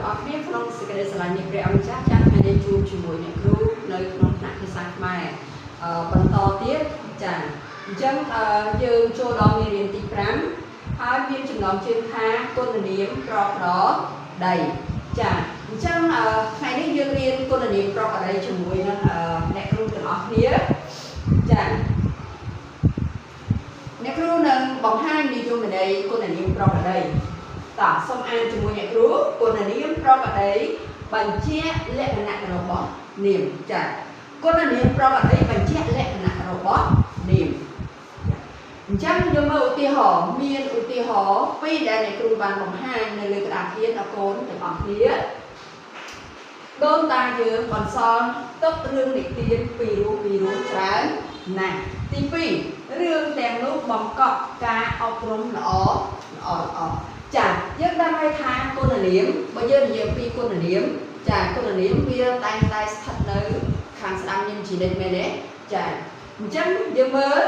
អស់គ្នាក្នុងសេចក្តីស្រឡាញ់នៃព្រះអង្គម្ចាស់ចាំថ្ងៃនេះជួបជាមួយអ្នកគ្រូនៅក្នុងថ្នាក់ភាសាខ្មែរបន្តទៀតចាអញ្ចឹងយើងចូលដល់មេរៀនទី5ហើយមានចំណងជើងថាគុណនាមប្រកបដីចាអញ្ចឹងថ្ងៃនេះយើងរៀនគុណនាមប្រកបដីជាមួយនឹងអ្នកគ្រូទាំងអស់គ្នាចាអ្នកគ្រូនឹងបង្ហាញនិយមន័យគុណនាមប្រកបដីតោះសូមអានជាមួយអ្នកគ្រូគុណនាមប្រកបដីបញ្ជាក់លក្ខណៈរបស់នាមចាគុណនាមប្រកបដីបញ្ជាក់លក្ខណៈរបស់នាមអញ្ចឹងយើងមើលឧទាហរណ៍មានឧទាហរណ៍ពីរដែលអ្នកគ្រូបានបង្ហាញនៅលើក្តារខៀនដល់កូនទាំងអស់គ្នាដូនតាយើងបន្សល់ទុករឿងនិទានពីរោះច្រើនណាស់ទី2រឿងទាំងនោះបង្កប់ការអប់រំល្អចាយើងដឹងហើយថាគុណនាមបើយើងនិយាយពីគុណនាមចាគុណនាមវាតែងតែស្ថិតនៅខាងស្ដាំញឹមជានិច្ចមែនទេចាអញ្ចឹងយើងមើល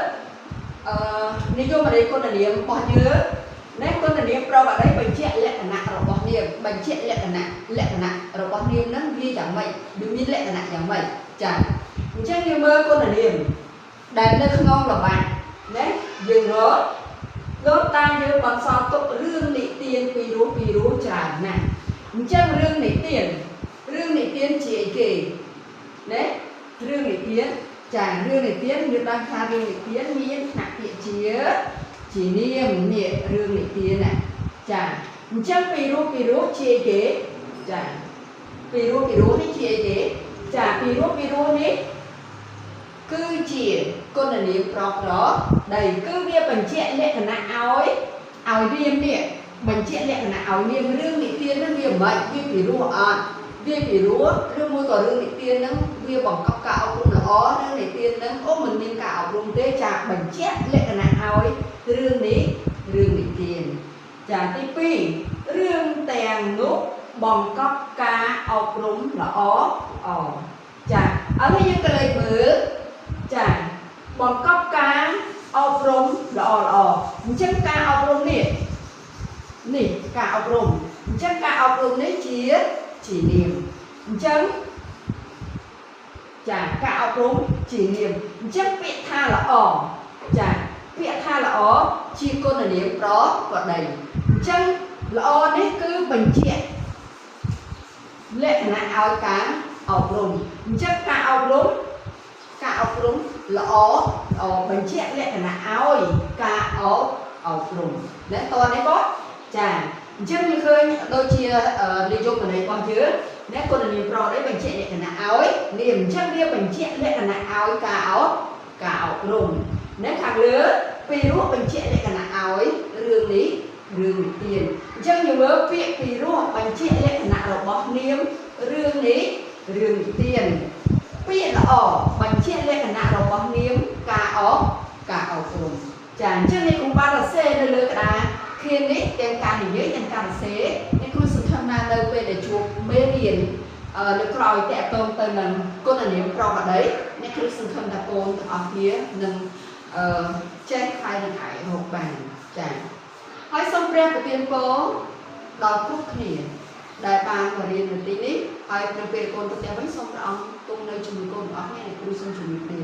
និយមន័យគុណនាមរបស់យើងណែគុណនាមប្រកបដោយបញ្ជាក់លក្ខណៈរបស់នាមបញ្ជាក់លក្ខណៈរបស់នាមហ្នឹងវាយ៉ាងម៉េចវាមានលក្ខណៈយ៉ាងម៉េចចាអញ្ចឹងយើងមើលគុណនាមដែលនៅក្នុងល្បែងណាយើងរកដូនតាយើងបន្សល់ទុករឿងនិទានពីរោះច្រើនណាស់អញ្ចឹងរឿងនិទានជាអីគេណារឿងនិទានចារឿងនិទានយើងដឹងថារឿងនិទានមានថ្នាក់ពាក្យជានាមនេះរឿងនិទានណាចាអញ្ចឹងពីរោះជាអីគេចាពីរោះនេះជាអីគេចាពីរោះនេះគឺជាគុណនាមប្រកបដីគឺវាបញ្ជាក់លក្ខណៈឲ្យនាមនេះបញ្ជាក់លក្ខណៈឲ្យនាមរឿងនិទានហ្នឹងវាមិនវាពីរោះអត់វាពីរោះឬមួយក៏រឿងនិទានហ្នឹងវាបង្កប់ការអប់រំល្អរឿងនិទានហ្នឹងមិនមានការអប់រំទេចាបញ្ជាក់លក្ខណៈឲ្យរឿងនិទានចាទី2រឿងទាំងនោះបង្កប់ការអប់រំល្អចាឥឡូវយើងក៏លេខមើលចាបង្កប់ការអប់រំល្អអញ្ចឹងការអប់រំនេះការអប់រំអញ្ចឹងការអប់រំនេះជានាមអញ្ចឹងចាការអប់រំជានាមអញ្ចឹងពាក្យថាល្អចាពាក្យថាល្អជាគុណនាមប្រកបដីអញ្ចឹងល្អនេះគឺបញ្ជាក់លក្ខណៈឲ្យការអប់រំអញ្ចឹងការអប់រំល្អបញ្ជាក់លក្ខណៈឲ្យការអប់រំណាតើនេះបងចាអញ្ចឹងយើងឃើញដូចជានិយមន័យរបស់យើងណាគុណនាមប្រកបដីបញ្ជាក់លក្ខណៈឲ្យនាមអញ្ចឹងវាបញ្ជាក់លក្ខណៈឲ្យការអប់រំណាខាងលើពីរោះបញ្ជាក់លក្ខណៈឲ្យរឿងនិទានអញ្ចឹងយើងមើលពាក្យពីរោះបញ្ជាក់លក្ខណៈរបស់នាមរឿងនិទានពាក្យល្អបញ្ជាក់លក្ខណៈរបស់នាមការអប់រំចាអញ្ចឹងនេះគ្រូបានសរសេរនៅលើក្តារខៀននេះទាំងការនិយាយទាំងការសរសេរនេះគ្រូសង្ឃឹមថានៅពេលដែលជួបមេរៀនលើក្រោយតកតងទៅនឹងគុណនាមប្រកបដីនេះគ្រូសង្ឃឹមថាកូនទាំងអស់គ្នានឹងចេះហើយនឹងអាចរកបានចាហើយសូមព្រះប្រទានពរដល់គ្រប់គ្នាដែលបានមករៀននៅទីនេះហើយនៅពេលកូនទៅផ្ទះវិញសូមព្រះអង្គគង់នៅជាមួយកូនទាំងអស់គ្នាដែលគ្រូសូមជម្រាបលា